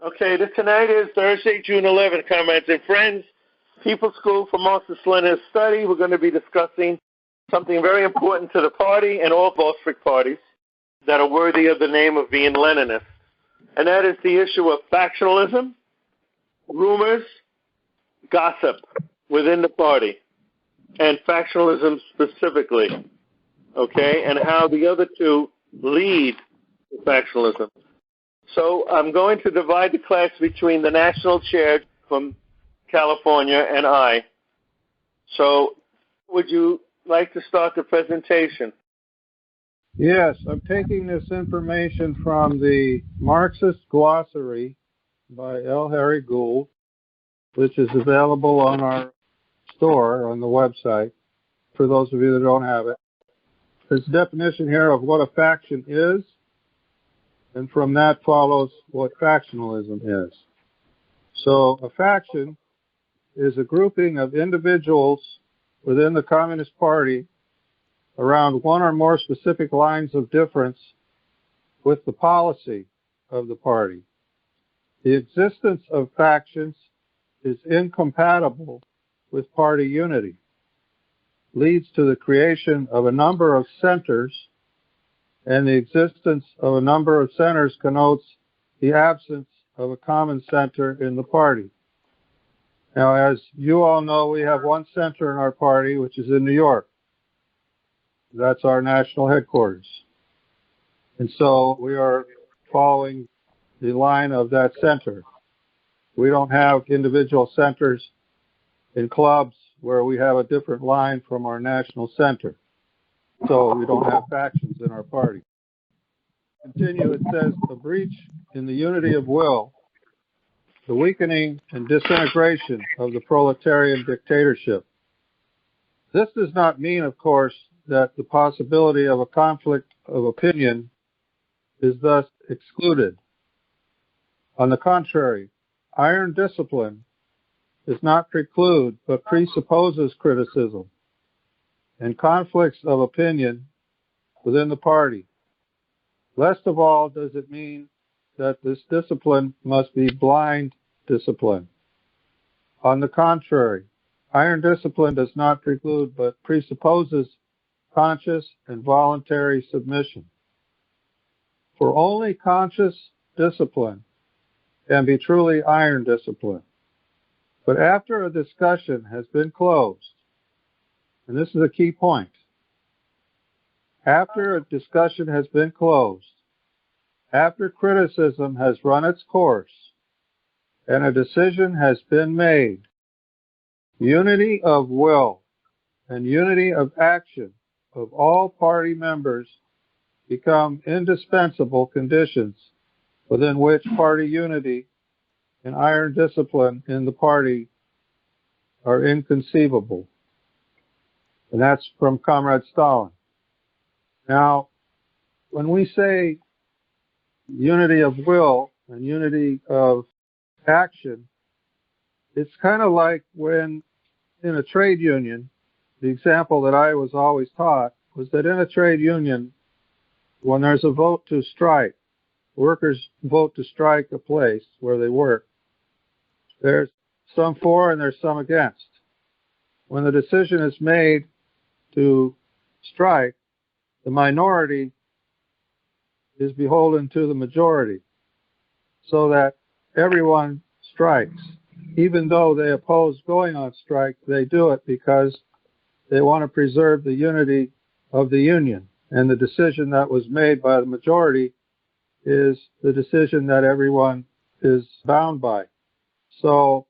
Okay, tonight is Thursday, June 11th, comrades and friends. People's School for Marxist-Leninist Studies. We're going to be discussing something very important to the party and all Bolshevik parties that are worthy of the name of being Leninist. And that is the issue of factionalism, rumors, gossip within the party, and factionalism specifically, okay, and how the other two lead to factionalism. So I'm going to divide the class between the national chair from California and I. So would you like to start the presentation? Yes, I'm taking this information from the Marxist Glossary by L. Harry Gould, which is available on our store on the website for those of you that don't have it. There's a definition here of what a faction is, and from that follows what factionalism is. So a faction is a grouping of individuals within the Communist Party around one or more specific lines of difference with the policy of the party. The existence of factions is incompatible with party unity, leads to the creation of a number of centers, and the existence of a number of centers connotes the absence of a common center in the party. Now, as you all know, we have one center in our party, which is in New York. That's our national headquarters. And so we are following the line of that center. We don't have individual centers in clubs where we have a different line from our national center. So we don't have factions in our party. Continue, it says, a breach in the unity of will, the weakening and disintegration of the proletarian dictatorship. This does not mean, of course, that the possibility of a conflict of opinion is thus excluded. On the contrary, iron discipline does not preclude but presupposes criticism and conflicts of opinion within the party. Least of all does it mean that this discipline must be blind discipline. On the contrary, iron discipline does not preclude but presupposes conscious and voluntary submission. For only conscious discipline can be truly iron discipline. But after a discussion has been closed, and this is a key point, after a discussion has been closed, after criticism has run its course, and a decision has been made, unity of will and unity of action of all party members become indispensable conditions within which party unity and iron discipline in the party are inconceivable. And that's from Comrade Stalin. Now, when we say unity of will and unity of action, it's kind of like when in a trade union, the example that I was always taught was that in a trade union, when there's a vote to strike, workers vote to strike a place where they work. There's some for and there's some against. When the decision is made to strike, the minority is beholden to the majority, so that everyone strikes. Even though they oppose going on strike, they do it because they want to preserve the unity of the union. And the decision that was made by the majority is the decision that everyone is bound by. So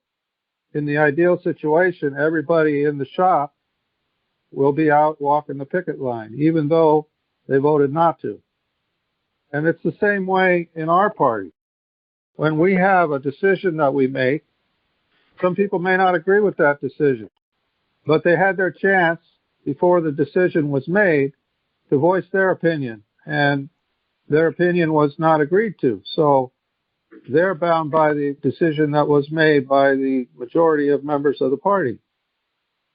in the ideal situation, everybody in the shop will be out walking the picket line, even though they voted not to. And it's the same way in our party. When we have a decision that we make, some people may not agree with that decision, but they had their chance before the decision was made to voice their opinion, and their opinion was not agreed to. So they're bound by the decision that was made by the majority of members of the party.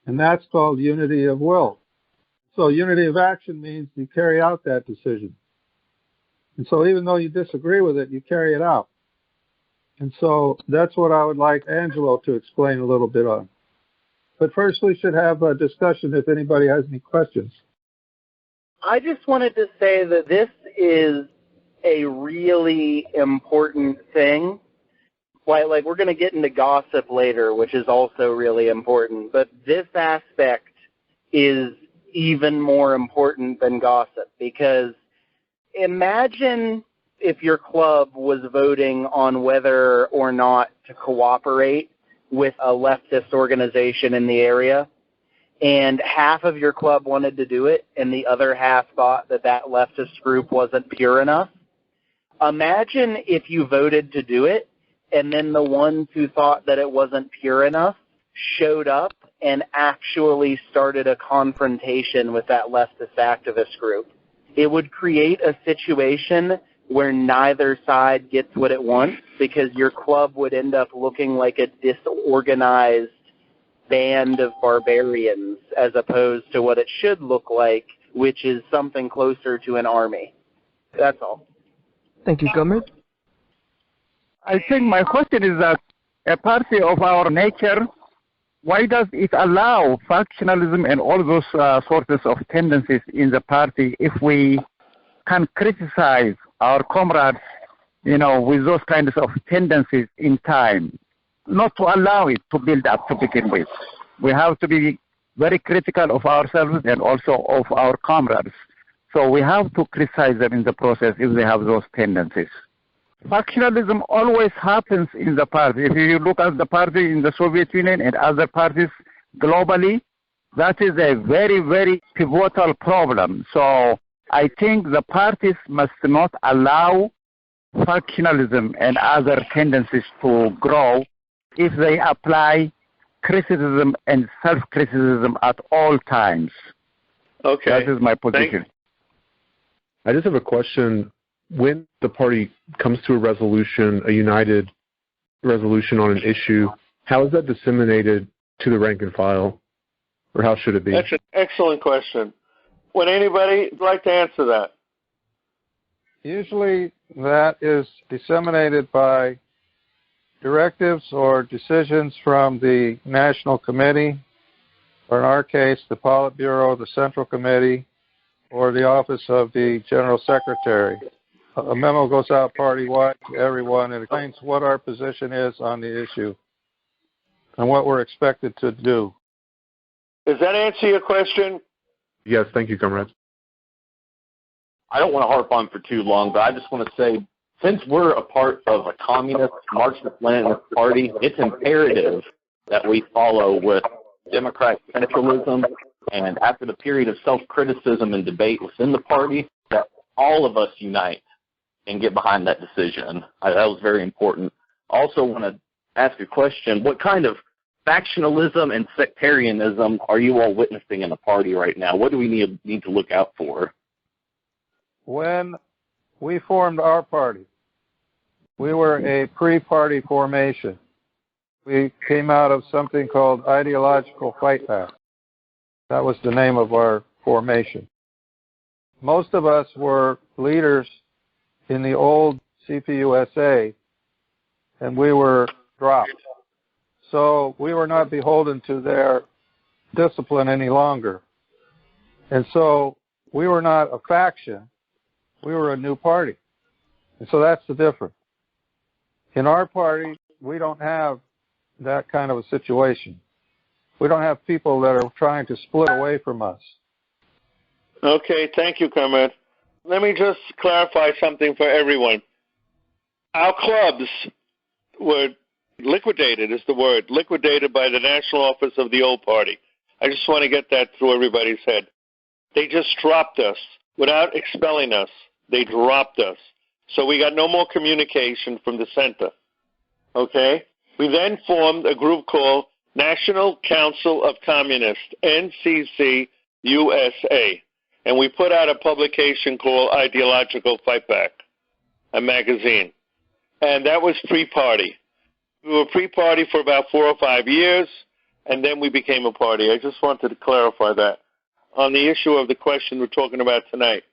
And that's called unity of will. So unity of action means you carry out that decision. And so even though you disagree with it, you carry it out. And so that's what I would like Angelo to explain a little bit on. But first, we should have a discussion if anybody has any questions. I just wanted to say that this is a really important thing. Like we're going to get into gossip later, which is also really important, but this aspect is even more important than gossip, because imagine if your club was voting on whether or not to cooperate with a leftist organization in the area, and half of your club wanted to do it, and the other half thought that that leftist group wasn't pure enough. Imagine if you voted to do it, and then the ones who thought that it wasn't pure enough showed up and actually started a confrontation with that leftist activist group. It would create a situation where neither side gets what it wants, because your club would end up looking like a disorganized band of barbarians as opposed to what it should look like, which is something closer to an army. That's all. Thank you, Comrade. I think my question is that a party of our nature, why does it allow factionalism and all those sorts of tendencies in the party if we can criticize our comrades, with those kinds of tendencies in time, not to allow it to build up to begin with? We have to be very critical of ourselves and also of our comrades. So we have to criticize them in the process if they have those tendencies. Factionalism always happens in the party. If you look at the party in the Soviet Union and other parties globally, that is a very, very pivotal problem. So I think the parties must not allow factionalism and other tendencies to grow if they apply criticism and self-criticism at all times. Okay. That is my position. I just have a question. When the party comes to a resolution, a united resolution on an issue, how is that disseminated to the rank and file? Or how should it be? That's an excellent question. Would anybody like to answer that? Usually that is disseminated by directives or decisions from the National Committee, or in our case, the Politburo, the Central Committee, or the Office of the General Secretary. A memo goes out party-wide to everyone and explains what our position is on the issue and what we're expected to do. Does that answer your question? Yes, thank you, comrades. I don't want to harp on for too long, but I just want to say, since we're a part of a communist, Marxist-Leninist party, it's imperative that we follow with democratic centralism, and after the period of self-criticism and debate within the party, that all of us unite and get behind that decision. That was very important. Also want to ask a question. What kind of factionalism and sectarianism are you all witnessing in the party right now? What do we need to look out for? When we formed our party, we were a pre-party formation. We came out of something called Ideological Fightback. That was the name of our formation. Most of us were leaders in the old CPUSA, and we were dropped. So we were not beholden to their discipline any longer. And so we were not a faction. We were a new party. And so that's the difference. In our party, we don't have that kind of a situation. We don't have people that are trying to split away from us. Okay, thank you, comrade. Let me just clarify something for everyone. Our clubs were liquidated, is the word, liquidated by the National Office of the old party. I just want to get that through everybody's head. They just dropped us without expelling us. They dropped us. So we got no more communication from the center. Okay? We then formed a group called National Council of Communists, NCC-USA. And we put out a publication called Ideological Fightback, a magazine. And that was pre-party. We were pre-party for about 4 or 5 years, and then we became a party. I just wanted to clarify that on the issue of the question we're talking about tonight.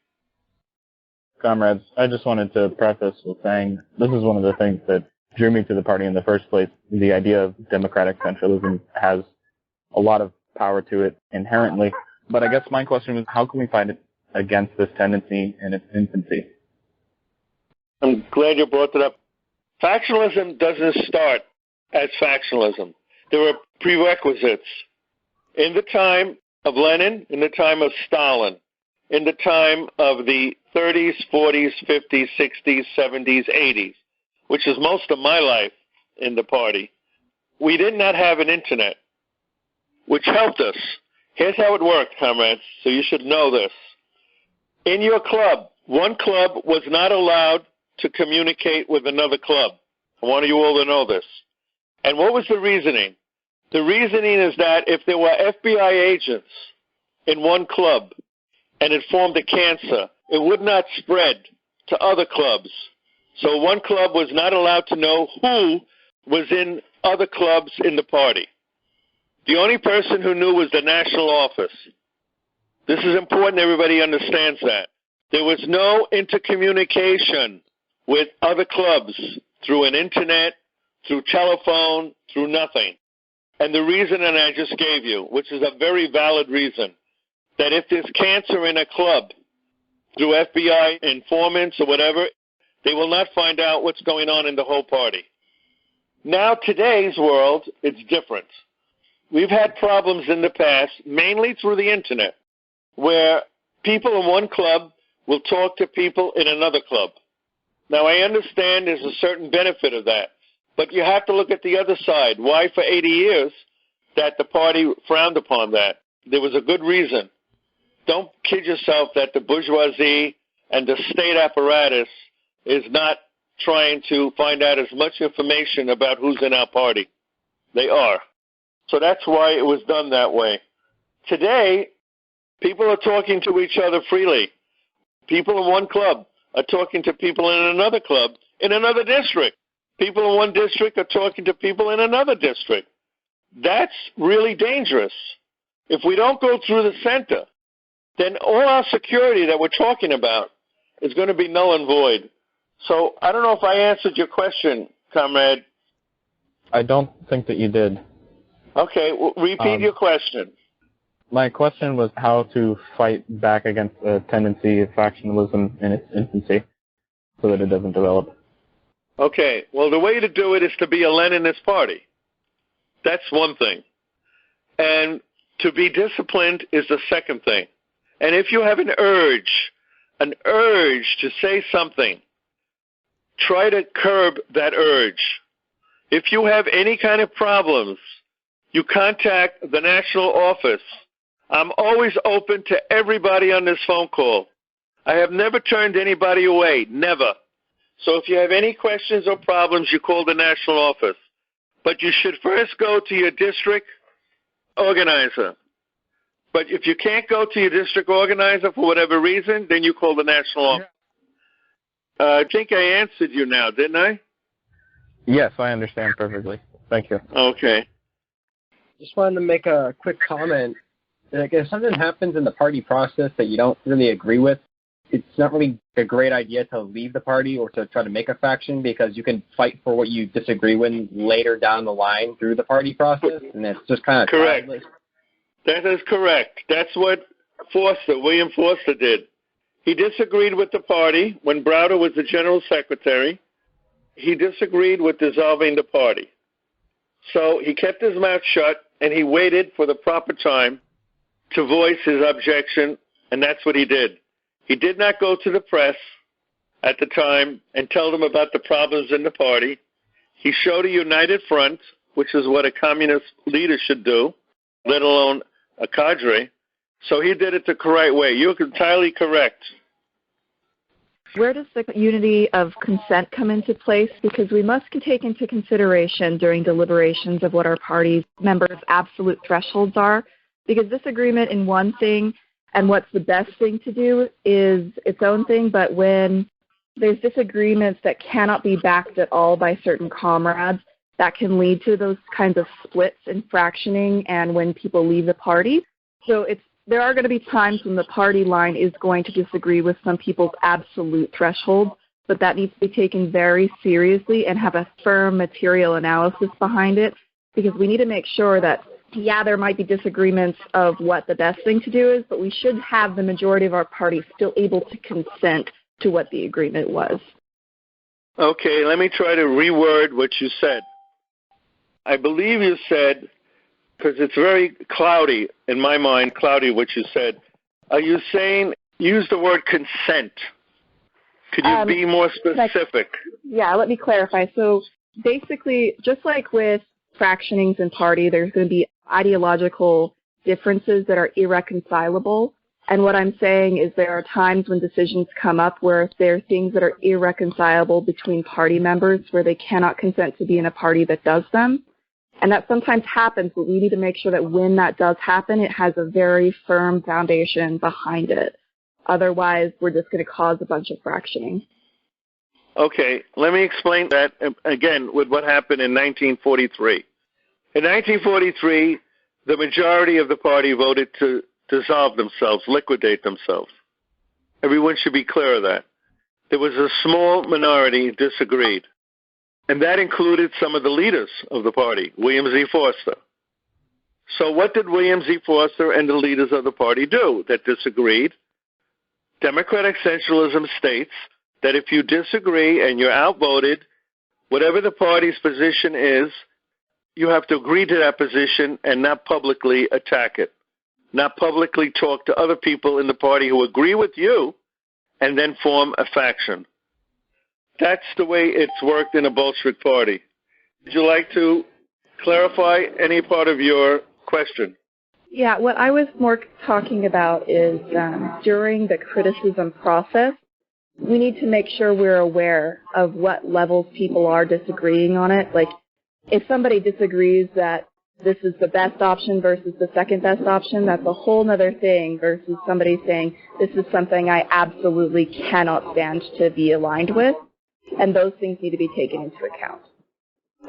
Comrades, I just wanted to preface with saying this is one of the things that drew me to the party in the first place. The idea of democratic centralism has a lot of power to it inherently. But I guess my question is, how can we fight it against this tendency in its infancy? I'm glad you brought it up. Factionalism doesn't start as factionalism. There were prerequisites. In the time of Lenin, in the time of Stalin, in the time of the 30s, 40s, 50s, 60s, 70s, 80s, which is most of my life in the party, we did not have an internet, which helped us. Here's how it worked, comrades, so you should know this. In your club, one club was not allowed to communicate with another club. I want you all to know this. And what was the reasoning? The reasoning is that if there were FBI agents in one club and it formed a cancer, it would not spread to other clubs. So one club was not allowed to know who was in other clubs in the party. The only person who knew was the national office. This is important, everybody understands that. There was no intercommunication with other clubs through an internet, through telephone, through nothing. And the reason that I just gave you, which is a very valid reason, that if there's cancer in a club through FBI informants or whatever, they will not find out what's going on in the whole party. Now, today's world, it's different. We've had problems in the past, mainly through the internet, where people in one club will talk to people in another club. Now, I understand there's a certain benefit of that, but you have to look at the other side. Why for 80 years that the party frowned upon that? There was a good reason. Don't kid yourself that the bourgeoisie and the state apparatus is not trying to find out as much information about who's in our party. They are. So that's why it was done that way. Today, people are talking to each other freely. People in one club are talking to people in another club, in another district. People in one district are talking to people in another district. That's really dangerous. If we don't go through the center, then all our security that we're talking about is going to be null and void. So I don't know if I answered your question, comrade. I don't think that you did. Okay, well, repeat your question. My question was how to fight back against the tendency of factionalism in its infancy so that it doesn't develop. Okay, well, the way to do it is to be a Leninist party. That's one thing. And to be disciplined is the second thing. And if you have an urge to say something, try to curb that urge. If you have any kind of problems, you contact the national office. I'm always open to everybody on this phone call. I have never turned anybody away, never. So if you have any questions or problems, you call the national office. But you should first go to your district organizer. But if you can't go to your district organizer for whatever reason, then you call the national office. I think I answered you now, didn't I? Yes, I understand perfectly. Thank you. Okay. Just wanted to make a quick comment. Like, if something happens in the party process that you don't really agree with, it's not really a great idea to leave the party or to try to make a faction, because you can fight for what you disagree with later down the line through the party process, and it's just kind of correct. timeless. That is correct. That's what William Forster did. He disagreed with the party when Browder was the general secretary. He disagreed with dissolving the party. So he kept his mouth shut, and he waited for the proper time to voice his objection, and that's what he did. He did not go to the press at the time and tell them about the problems in the party. He showed a united front, which is what a communist leader should do, let alone a cadre. So he did it the correct way. You're entirely correct. Where does the unity of consent come into place? Because we must take into consideration during deliberations of what our party's members' absolute thresholds are, because disagreement in one thing and what's the best thing to do is its own thing, but when there's disagreements that cannot be backed at all by certain comrades, that can lead to those kinds of splits and fractioning and when people leave the party. So there are going to be times when the party line is going to disagree with some people's absolute thresholds. but that needs to be taken very seriously and have a firm material analysis behind it, because we need to make sure that, yeah, there might be disagreements of what the best thing to do is, but we should have the majority of our party still able to consent to what the agreement was. Okay, let me try to reword what you said. I believe you said, because it's very cloudy, in my mind, cloudy what you said. Are you saying, use the word consent? Could you be more specific? Yeah, let me clarify. So basically, just like with fractionings in party, there's going to be ideological differences that are irreconcilable. And what I'm saying is there are times when decisions come up where there are things that are irreconcilable between party members where they cannot consent to be in a party that does them. And that sometimes happens, but we need to make sure that when that does happen, it has a very firm foundation behind it. Otherwise, we're just going to cause a bunch of fractioning. Okay, let me explain that again with what happened in 1943. In 1943, the majority of the party voted to dissolve themselves, liquidate themselves. Everyone should be clear of that. There was a small minority who disagreed, and that included some of the leaders of the party, William Z. Forster. So what did William Z. Forster and the leaders of the party do that disagreed? Democratic centralism states that if you disagree and you're outvoted, whatever the party's position is, you have to agree to that position and not publicly attack it, not publicly talk to other people in the party who agree with you and then form a faction. That's the way it's worked in a Bolshevik party. Would you like to clarify any part of your question? Yeah, what I was more talking about is during the criticism process, we need to make sure we're aware of what levels people are disagreeing on it. Like, if somebody disagrees that this is the best option versus the second best option, that's a whole other thing versus somebody saying, this is something I absolutely cannot stand to be aligned with. And those things need to be taken into account.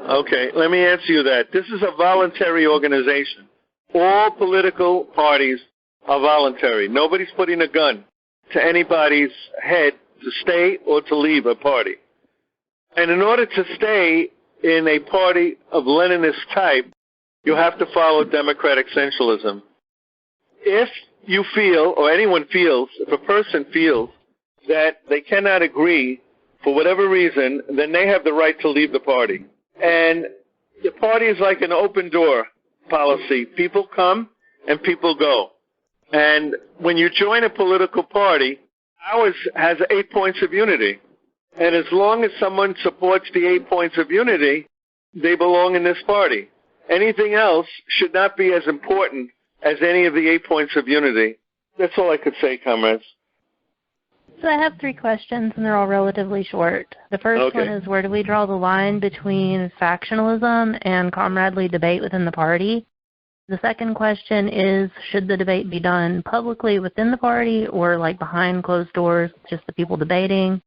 Okay, let me answer you that. This is a voluntary organization. All political parties are voluntary. Nobody's putting a gun to anybody's head to stay or to leave a party. And in order to stay in a party of Leninist type, you have to follow democratic centralism. If you feel, or anyone feels, if a person feels that they cannot agree for whatever reason, then they have the right to leave the party. And the party is like an open door policy. People come and people go. And when you join a political party, ours has 8 points of unity. And as long as someone supports the 8 points of unity, they belong in this party. Anything else should not be as important as any of the 8 points of unity. That's all I could say, comrades. So I have 3 questions, and they're all relatively short. The first one is, where do we draw the line between factionalism and comradely debate within the party? The second question is, should the debate be done publicly within the party or like behind closed doors, just the people debating?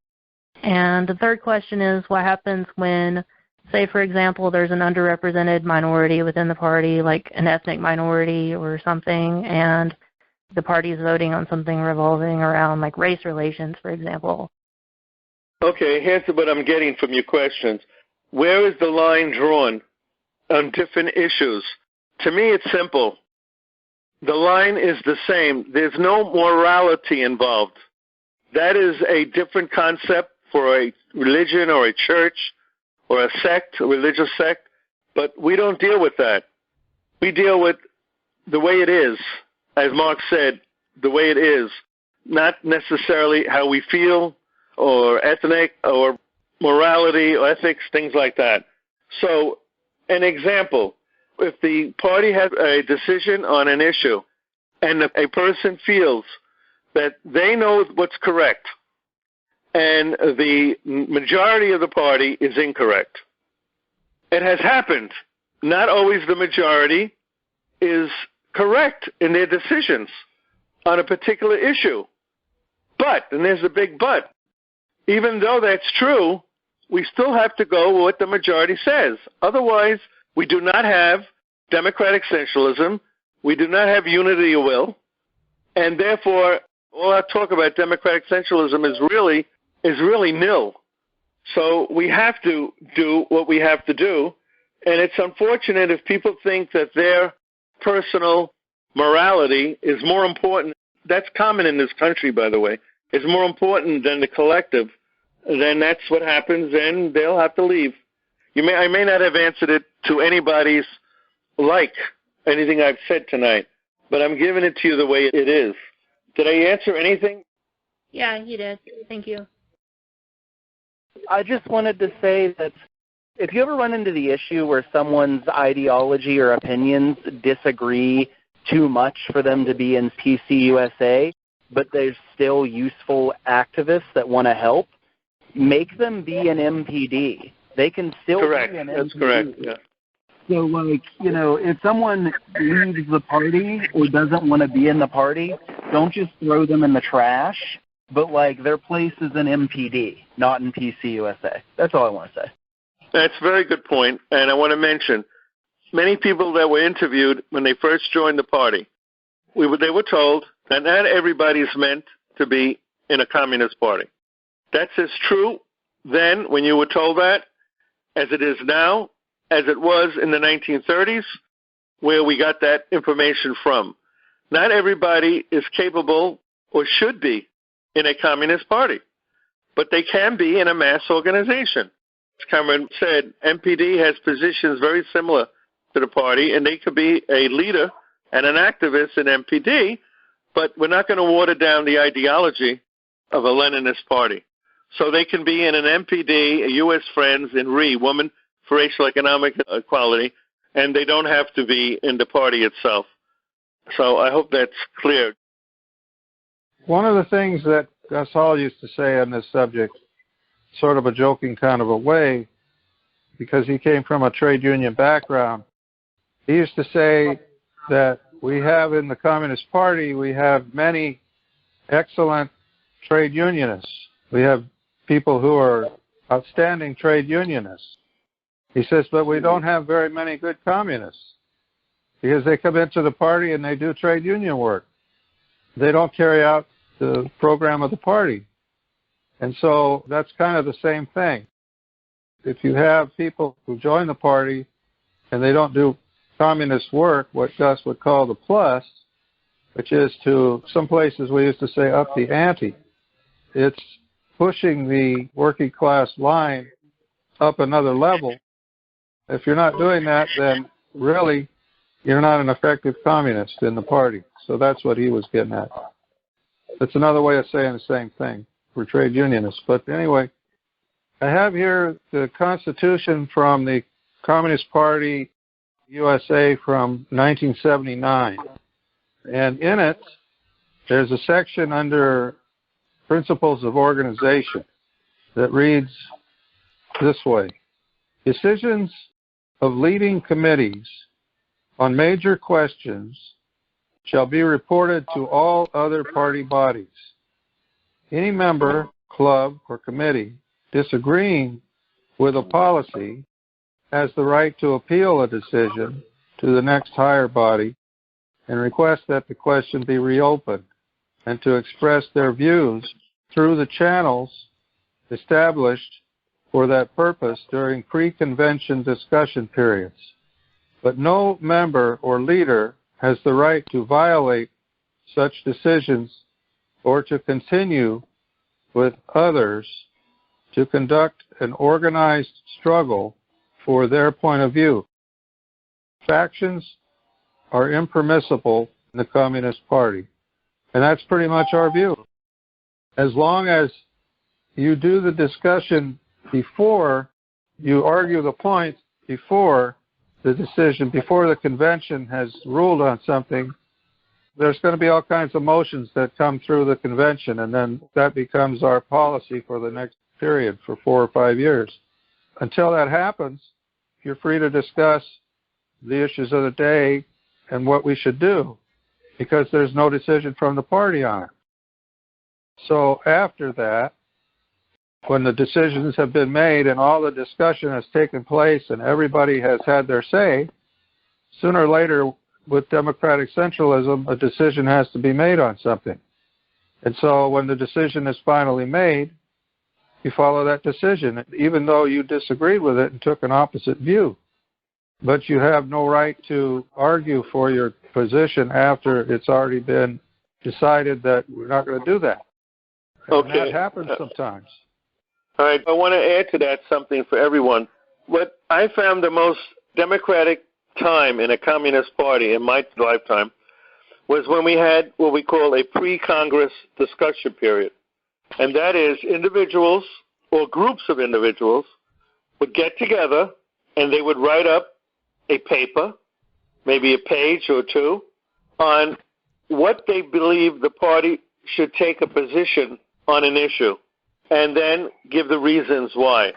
And the third question is, what happens when, say, for example, there's an underrepresented minority within the party, like an ethnic minority or something, and the party is voting on something revolving around like race relations, for example? Okay, here's what I'm getting from your questions. Where is the line drawn on different issues? To me, it's simple. The line is the same. There's no morality involved. That is a different concept for a religion or a church or a sect, a religious sect, but we don't deal with that. We deal with the way it is, as Marx said, the way it is, not necessarily how we feel or ethnic or morality or ethics, things like that. So, an example, if the party has a decision on an issue and a person feels that they know what's correct and the majority of the party is incorrect, it has happened. Not always the majority is correct in their decisions on a particular issue. But, and there's a big but, even though that's true, we still have to go with what the majority says. Otherwise, we do not have democratic centralism, we do not have unity of will, and therefore all our talk about democratic centralism is really nil. So we have to do what we have to do. And it's unfortunate if people think that their personal morality is more important. That's common in this country, by the way. Is more important than the collective. Then that's what happens, and they'll have to leave. I may not have answered it to anybody's anything I've said tonight, but I'm giving it to you the way it is. Did I answer anything? Yeah, you did. Thank you. I just wanted to say that if you ever run into the issue where someone's ideology or opinions disagree too much for them to be in PCUSA, but there's still useful activists that want to help, make them be an MPD. They can still be an MPD. That's correct, yeah. So, if someone leaves the party or doesn't want to be in the party, don't just throw them in the trash, but, their place is in MPD, not in PCUSA. That's all I want to say. That's a very good point, and I want to mention, many people that were interviewed when they first joined the party, they were told that not everybody's meant to be in a communist party. That's as true then when you were told that as it is now, as it was in the 1930s, where we got that information from. Not everybody is capable or should be in a communist party, but they can be in a mass organization. As Cameron said, MPD has positions very similar to the party, and they could be a leader and an activist in MPD, but we're not going to water down the ideology of a Leninist party. So they can be in an MPD, a U.S. Friends, in RE, Women for Racial Economic Equality, and they don't have to be in the party itself. So I hope that's clear. One of the things that Gus Hall used to say on this subject, sort of a joking kind of a way, because he came from a trade union background, he used to say that we have in the Communist Party, we have many excellent trade unionists. We have people who are outstanding trade unionists. He says, but we don't have very many good communists because they come into the party and they do trade union work. They don't carry out the program of the party. And so that's kind of the same thing. If you have people who join the party and they don't do communist work, what Gus would call the plus, which is to, some places we used to say, up the ante. It's pushing the working class line up another level. If you're not doing that, then really you're not an effective communist in the party. So that's what he was getting at. That's another way of saying the same thing for trade unionists. But anyway, I have here the Constitution from the Communist Party USA from 1979. And in it, there's a section under Principles of Organization that reads this way. Decisions of leading committees on major questions shall be reported to all other party bodies. Any member, club, or committee disagreeing with a policy has the right to appeal a decision to the next higher body and request that the question be reopened and to express their views through the channels established for that purpose during pre-convention discussion periods. But no member or leader has the right to violate such decisions or to continue with others to conduct an organized struggle for their point of view. Factions are impermissible in the Communist Party, and that's pretty much our view. As long as you do the discussion before, you argue the point before the decision, before the convention has ruled on something, there's going to be all kinds of motions that come through the convention, and then that becomes our policy for the next period for 4 or 5 years. Until that happens, you're free to discuss the issues of the day and what we should do, because there's no decision from the party on it. So after that, when the decisions have been made and all the discussion has taken place and everybody has had their say, sooner or later, with democratic centralism, a decision has to be made on something. And so when the decision is finally made, you follow that decision, even though you disagreed with it and took an opposite view. But you have no right to argue for your position after it's already been decided that we're not going to do that. And that happens sometimes. All right, I want to add to that something for everyone. What I found the most democratic time in a communist party in my lifetime was when we had what we call a pre-Congress discussion period. And that is individuals or groups of individuals would get together and they would write up a paper, maybe a page or two, on what they believe the party should take a position on an issue, and then give the reasons why.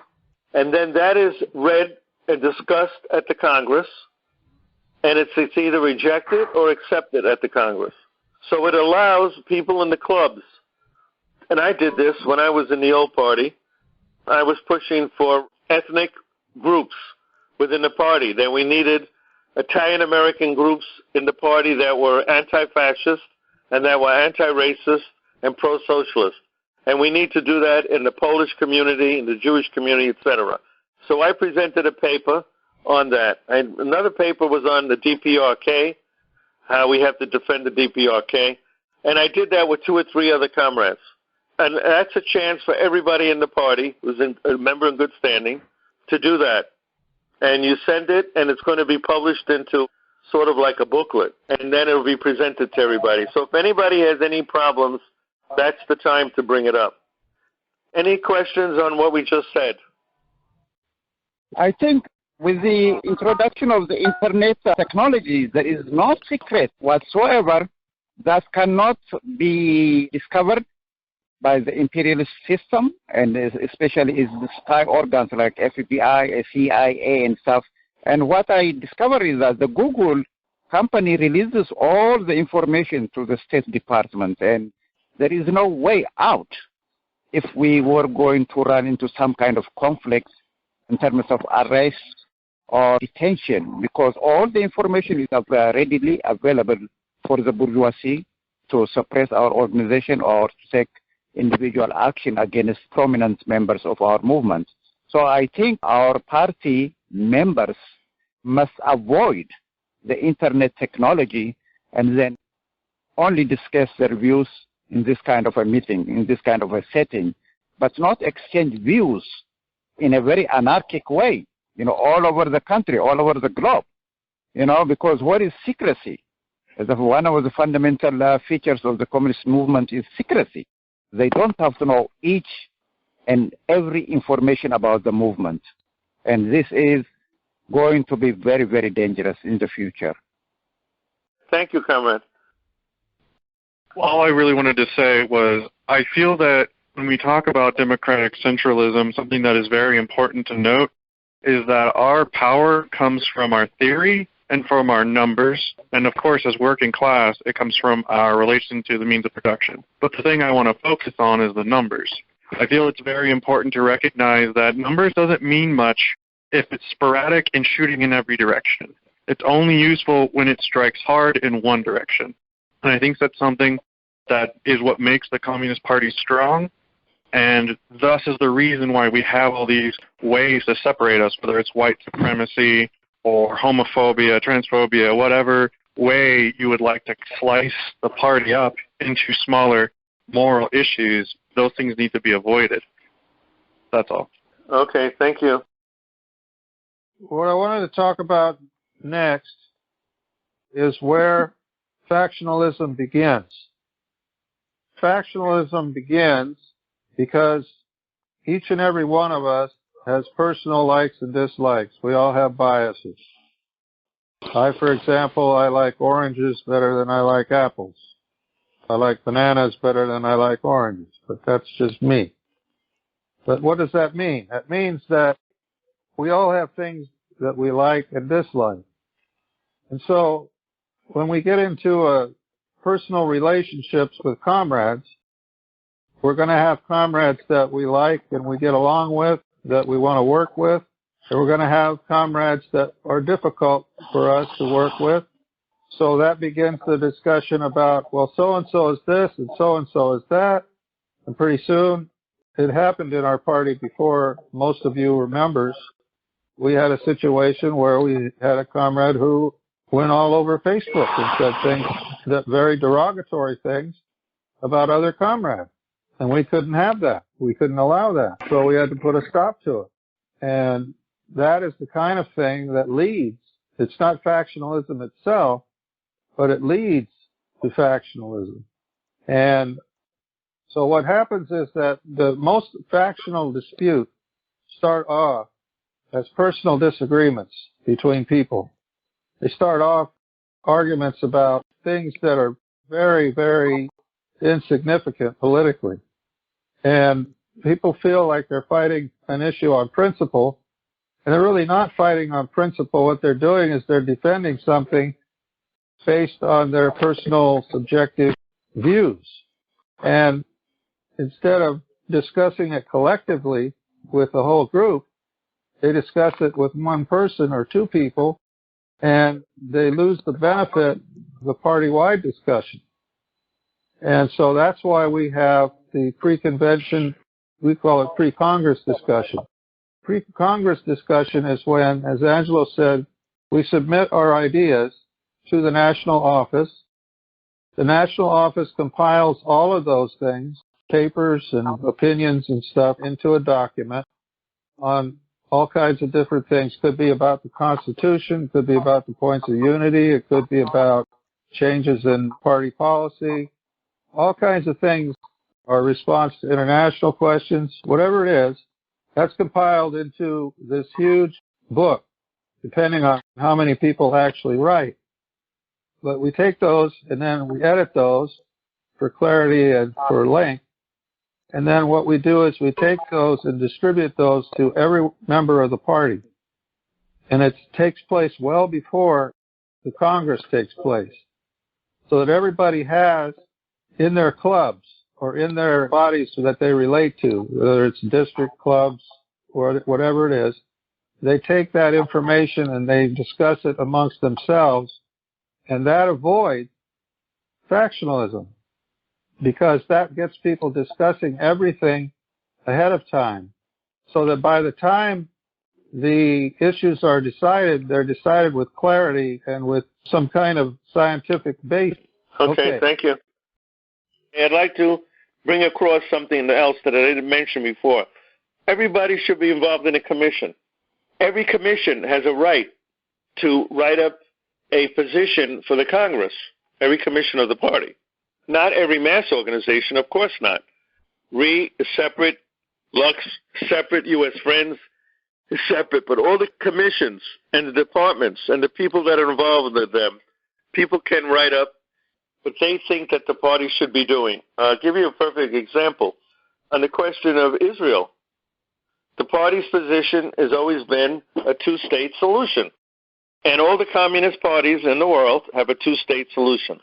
And then that is read and discussed at the Congress, and it's either rejected or accepted at the Congress. So it allows people in the clubs, and I did this when I was in the old party. I was pushing for ethnic groups within the party. Then we needed Italian-American groups in the party that were anti-fascist and that were anti-racist and pro-socialist. And we need to do that in the Polish community, in the Jewish community, etc. So I presented a paper on that. And another paper was on the DPRK, how we have to defend the DPRK. And I did that with 2 or 3 other comrades. And that's a chance for everybody in the party who's a member in good standing to do that. And you send it, and it's going to be published into sort of like a booklet. And then it will be presented to everybody. So if anybody has any problems, that's the time to bring it up. Any questions on what we just said? I think with the introduction of the internet technology, there is no secret whatsoever that cannot be discovered by the imperialist system, and especially is the spy organs like FBI, CIA, and stuff. And what I discovered is that the Google company releases all the information to the State Department, and there is no way out if we were going to run into some kind of conflict in terms of arrest or detention, because all the information is readily available for the bourgeoisie to suppress our organization or to take individual action against prominent members of our movement. So I think our party members must avoid the internet technology and then only discuss their views in this kind of a meeting, in this kind of a setting, but not exchange views in a very anarchic way, all over the country, all over the globe, because what is secrecy? One of the fundamental features of the communist movement is secrecy. They don't have to know each and every information about the movement. And this is going to be very, very dangerous in the future. Thank you, comrade. All I really wanted to say was I feel that when we talk about democratic centralism, something that is very important to note is that our power comes from our theory and from our numbers. And of course, as working class, it comes from our relation to the means of production. But the thing I want to focus on is the numbers. I feel it's very important to recognize that numbers doesn't mean much if it's sporadic and shooting in every direction. It's only useful when it strikes hard in one direction. And I think that's something that is what makes the Communist Party strong, and thus is the reason why we have all these ways to separate us, whether it's white supremacy or homophobia, transphobia, whatever way you would like to slice the party up into smaller moral issues, those things need to be avoided. That's all. Okay, thank you. What I wanted to talk about next is where factionalism begins. Factionalism begins because each and every one of us has personal likes and dislikes. We all have biases. For example, I like oranges better than I like apples. I like bananas better than I like oranges, but that's just me. But what does that mean? That means that we all have things that we like and dislike. And so when we get into personal relationships with comrades, we're going to have comrades that we like and we get along with, that we want to work with, and we're going to have comrades that are difficult for us to work with. So that begins the discussion about, well, so-and-so is this and so-and-so is that, and pretty soon it happened in our party before most of you were members. We had a situation where we had a comrade who went all over Facebook and said things, that very derogatory things about other comrades. And we couldn't have that. We couldn't allow that. So we had to put a stop to it. And that is the kind of thing that leads. It's not factionalism itself, but it leads to factionalism. And so what happens is that the most factional disputes start off as personal disagreements between people. They start off arguments about things that are very, very insignificant politically. And people feel like they're fighting an issue on principle, and they're really not fighting on principle. What they're doing is they're defending something based on their personal subjective views. And instead of discussing it collectively with the whole group, they discuss it with one person or two people, and they lose the benefit of the party-wide discussion. And so that's why we have the pre-convention, we call it pre-Congress discussion. Pre-Congress discussion is when, as Angelo said, we submit our ideas to the national office. The national office compiles all of those things, papers and opinions and stuff, into a document on all kinds of different things. Could be about the Constitution, could be about the points of unity, it could be about changes in party policy, all kinds of things, or response to international questions, whatever it is, that's compiled into this huge book, depending on how many people actually write. But we take those and then we edit those for clarity and for length. And then what we do is we take those and distribute those to every member of the party. And it takes place well before the Congress takes place, so that everybody has in their clubs or in their bodies that they relate to, whether it's district clubs or whatever it is, they take that information and they discuss it amongst themselves, and that avoids factionalism, because that gets people discussing everything ahead of time, so that by the time the issues are decided, they're decided with clarity and with some kind of scientific base. Okay, thank you. I'd like to bring across something else that I didn't mention before. Everybody should be involved in a commission. Every commission has a right to write up a position for the Congress, every commission of the party. Not every mass organization, of course not. RE is separate, Lux separate, U.S. Friends is separate, but all the commissions and the departments and the people that are involved with them, people can write up what they think that the party should be doing. I'll give you a perfect example. On the question of Israel, the party's position has always been a two-state solution. And all the communist parties in the world have a two-state solution.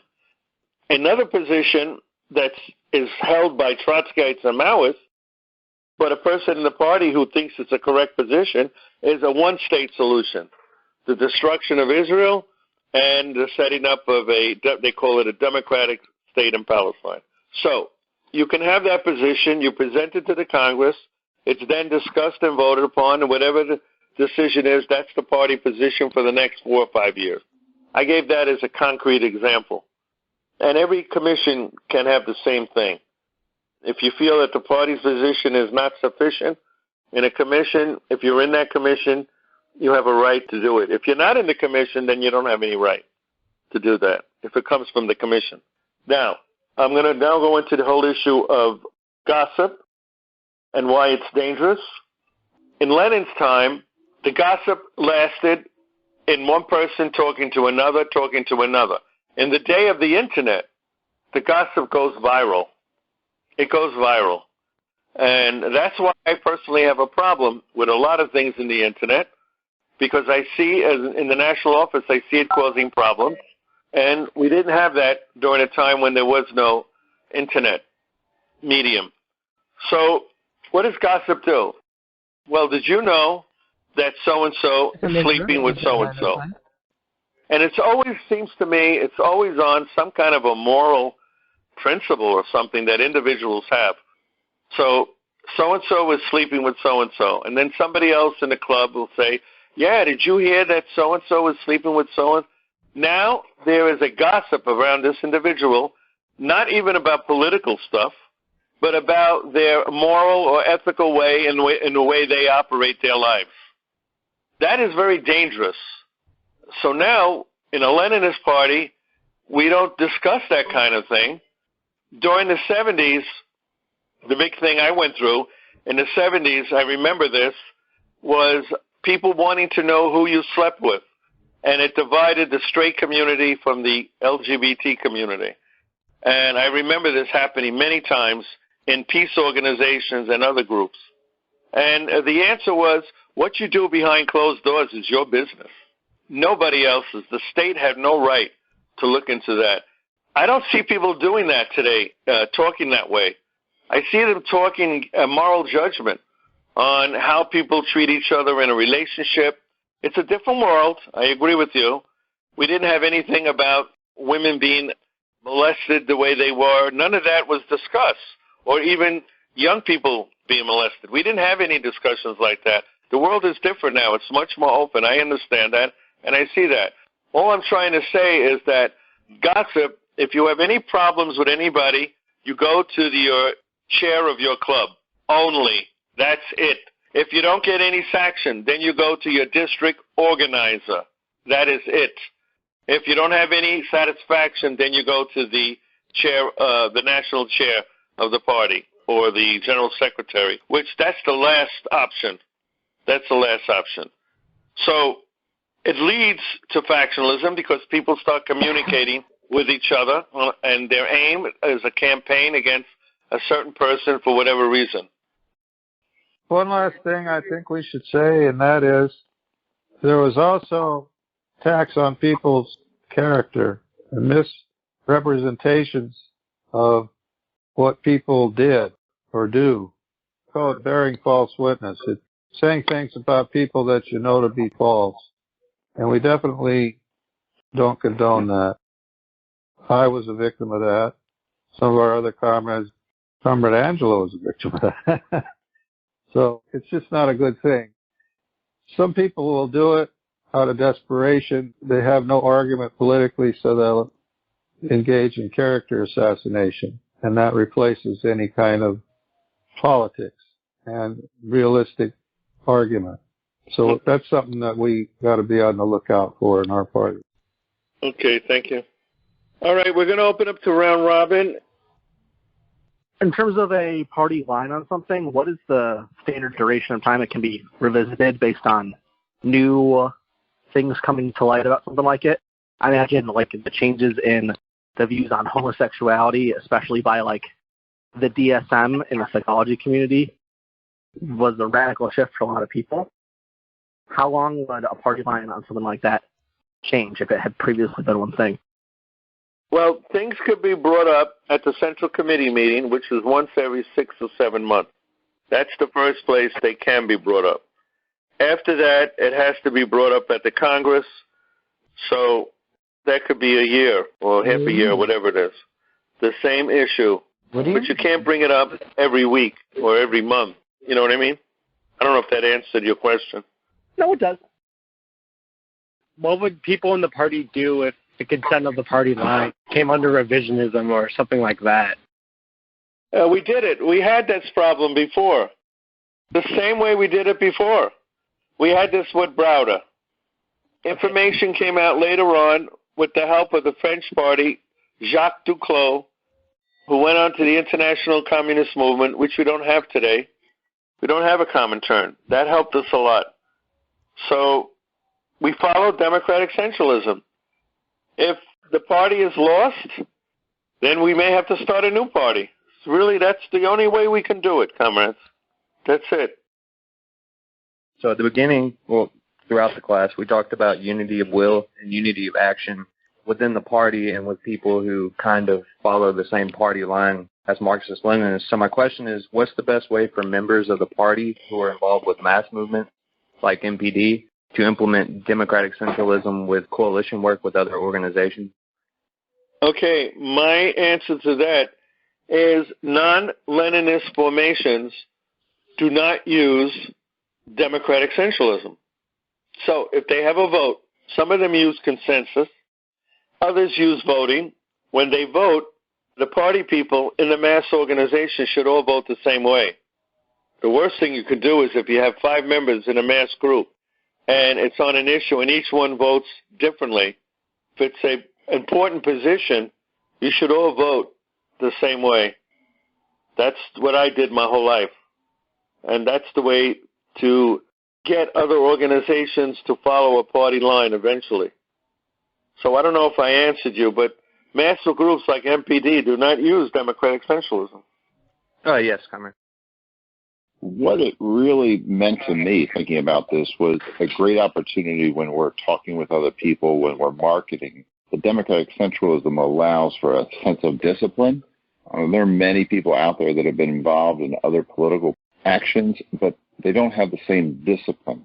Another position that is held by Trotskyites and Maoists, but a person in the party who thinks it's a correct position, is a one-state solution. The destruction of Israel and the setting up of they call it a democratic state in Palestine. So you can have that position, you present it to the Congress, it's then discussed and voted upon, and whatever the decision is, that's the party position for the next 4 or 5 years. I gave that as a concrete example. And every commission can have the same thing. If you feel that the party's position is not sufficient in a commission, if you're in that commission, you have a right to do it. If you're not in the commission, then you don't have any right to do that, if it comes from the commission. Now, I'm going to now go into the whole issue of gossip and why it's dangerous. In Lenin's time, the gossip lasted in one person talking to another, talking to another. In the day of the Internet, the gossip goes viral. It goes viral. And that's why I personally have a problem with a lot of things in the Internet, because I see, as in the national office, I see it causing problems. And we didn't have that during a time when there was no Internet medium. So what does gossip do? Well, did you know that so-and-so is sleeping with so-and-so? And it always seems to me, it's always on some kind of a moral principle or something that individuals have. So so-and-so was sleeping with so-and-so. And then somebody else in the club will say, yeah, did you hear that so-and-so was sleeping with so-and-so? Now there is a gossip around this individual, not even about political stuff, but about their moral or ethical way in the way they operate their lives. That is very dangerous. So now, in a Leninist party, we don't discuss that kind of thing. During the 70s, the big thing I went through in the 70s, I remember this, was people wanting to know who you slept with. And it divided the straight community from the LGBT community. And I remember this happening many times in peace organizations and other groups. And the answer was, what you do behind closed doors is your business. Nobody else's. The state had no right to look into that. I don't see people doing that today, talking that way. I see them talking moral judgment on how people treat each other in a relationship. It's a different world. I agree with you. We didn't have anything about women being molested the way they were. None of that was discussed, or even young people being molested. We didn't have any discussions like that. The world is different now. It's much more open. I understand that, and I see that. All I'm trying to say is that gossip, if you have any problems with anybody, you go to your chair of your club only. That's it. If you don't get any sanction, then you go to your district organizer. That is it. If you don't have any satisfaction, then you go to the chair, the national chair of the party, or the general secretary, which that's the last option. That's the last option. So it leads to factionalism because people start communicating with each other, and their aim is a campaign against a certain person for whatever reason. One last thing I think we should say, and that is there was also attacks on people's character and misrepresentations of what people did or do. Call it bearing false witness. It's saying things about people that you know to be false. And we definitely don't condone that. I was a victim of that. Some of our other comrades, Comrade Angelo was a victim of that. So it's just not a good thing. Some people will do it out of desperation. They have no argument politically, so they'll engage in character assassination. And that replaces any kind of politics and realistic argument. So that's something that we got to be on the lookout for in our party. Okay, thank you. All right, we're going to open up to round robin. In terms of a party line on something, what is the standard duration of time it can be revisited based on new things coming to light about something like it? I imagine like the changes in the views on homosexuality, especially by like the DSM in the psychology community, was a radical shift for a lot of people. How long would a party line on something like that change if it had previously been one thing? Well, things could be brought up at the Central Committee meeting, which is once every 6 or 7 months. That's the first place they can be brought up. After that, it has to be brought up at the Congress. So that could be a year or half a year, whatever it is. The same issue. But you can't bring it up every week or every month. You know what I mean? I don't know if that answered your question. No, it does. What would people in the party do if the consent of the party line came under revisionism or something like that? We did it. We had this problem before. The same way we did it before. We had this with Browder. Information came out later on with the help of the French party, Jacques Duclos, who went on to the International Communist Movement, which we don't have today. We don't have a Comintern. That helped us a lot. So we followed democratic centralism. If the party is lost, then we may have to start a new party. Really, that's the only way we can do it, comrades. That's it. So at the beginning, well, throughout the class, we talked about unity of will and unity of action within the party and with people who kind of follow the same party line as Marxist-Leninists. So my question is, what's the best way for members of the party who are involved with mass movements like MPD to implement democratic centralism with coalition work with other organizations? Okay, my answer to that is non-Leninist formations do not use democratic centralism. So if they have a vote, some of them use consensus, others use voting. When they vote, the party people in the mass organization should all vote the same way. The worst thing you can do is if you have 5 members in a mass group and it's on an issue and each one votes differently, if it's an important position, you should all vote the same way. That's what I did my whole life. And that's the way to get other organizations to follow a party line eventually. So I don't know if I answered you, but massive groups like MPD do not use democratic centralism. Yes, Cameron. What it really meant to me thinking about this was a great opportunity when we're talking with other people, when we're marketing. The democratic centralism allows for a sense of discipline. There are many people out there that have been involved in other political actions, but they don't have the same discipline.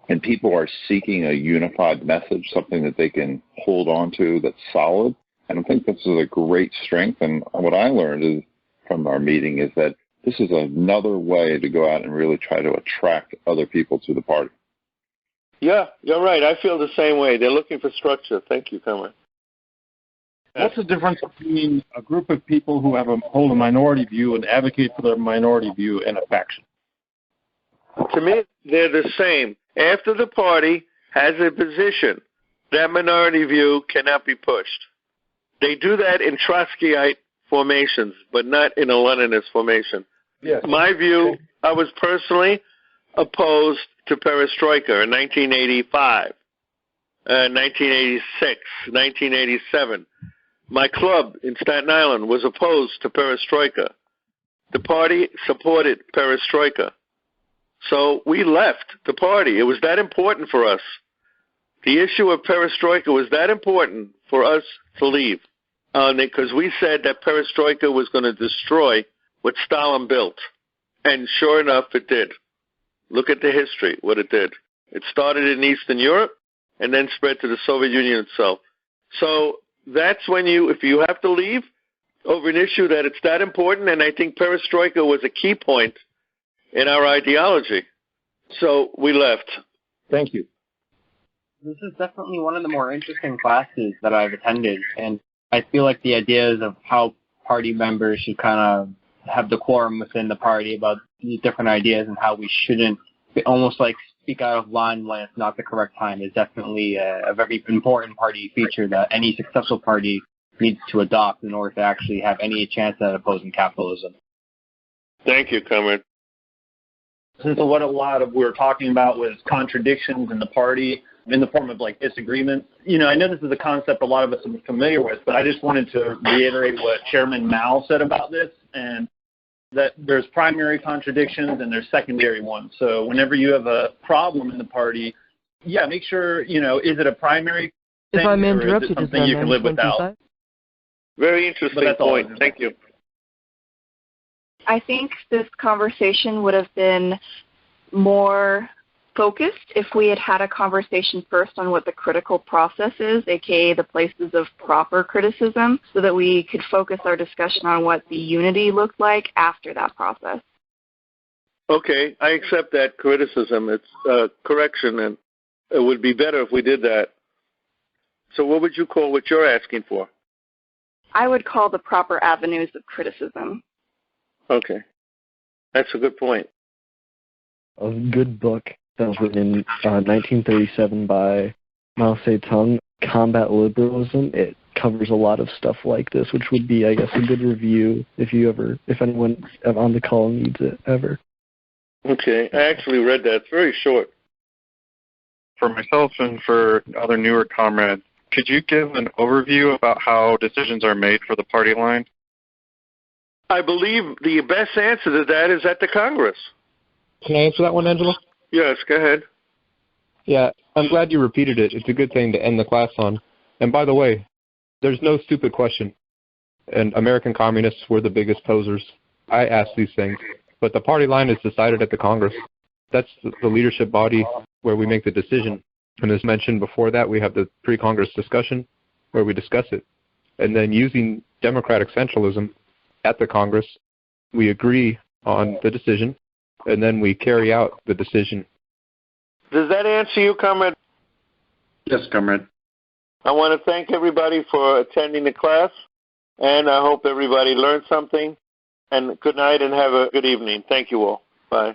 And people are seeking a unified message, something that they can hold on to that's solid. And I think this is a great strength. And what I learned from our meeting is that this is another way to go out and really try to attract other people to the party. Yeah, you're right. I feel the same way. They're looking for structure. Thank you, Cameron. What's the difference between a group of people who hold a minority view and advocate for their minority view and a faction? To me, they're the same. After the party has a position, that minority view cannot be pushed. They do that in Trotskyite formations, but not in a Leninist formation. Yes. My view, I was personally opposed to perestroika in 1985, 1986, 1987. My club in Staten Island was opposed to perestroika. The party supported perestroika. So we left the party. It was that important for us. The issue of perestroika was that important for us to leave. Because we said that perestroika was going to destroy what Stalin built. And sure enough, it did. Look at the history, what it did. It started in Eastern Europe and then spread to the Soviet Union itself. So that's when if you have to leave over an issue that it's that important, and I think perestroika was a key point in our ideology. So we left. Thank you. This is definitely one of the more interesting classes that I've attended, and I feel like the ideas of how party members should kind of have decorum within the party about these different ideas and how we shouldn't almost like speak out of line when it's not the correct time is definitely a very important party feature that any successful party needs to adopt in order to actually have any chance at opposing capitalism. Thank you, Cameron. Since what a lot of we were talking about was contradictions in the party in the form of like disagreements. I know this is a concept a lot of us are familiar with, but I just wanted to reiterate what Chairman Mao said about this, and that there's primary contradictions and there's secondary ones. So whenever you have a problem in the party, make sure, is it a primary thing or is it something you can live without? Very interesting point. Thank you. I think this conversation would have been more focused if we had had a conversation first on what the critical process is, aka the places of proper criticism, so that we could focus our discussion on what the unity looked like after that process. Okay, I accept that criticism. It's correction, and it would be better if we did that. So what would you call what you're asking for? I would call the proper avenues of criticism. Okay. That's a good point. A good book that was written in 1937 by Mao Zedong, Combat Liberalism. It covers a lot of stuff like this, which would be, I guess, a good review if anyone on the call needs it ever. Okay. I actually read that. It's very short. For myself and for other newer comrades, could you give an overview about how decisions are made for the party line? I believe the best answer to that is at the Congress. Can I answer that one, Angela? Yes, go ahead. Yeah, I'm glad you repeated it. It's a good thing to end the class on. And by the way, there's no stupid question. And American communists were the biggest posers. I asked these things. But the party line is decided at the Congress. That's the leadership body where we make the decision. And as mentioned before that, we have the pre-Congress discussion where we discuss it. And then using democratic centralism at the Congress, we agree on the decision. and then we carry out the decision. Does that answer you, comrade? Yes, comrade. I want to thank everybody for attending the class, and I hope everybody learned something. And good night and have a good evening. Thank you all. Bye.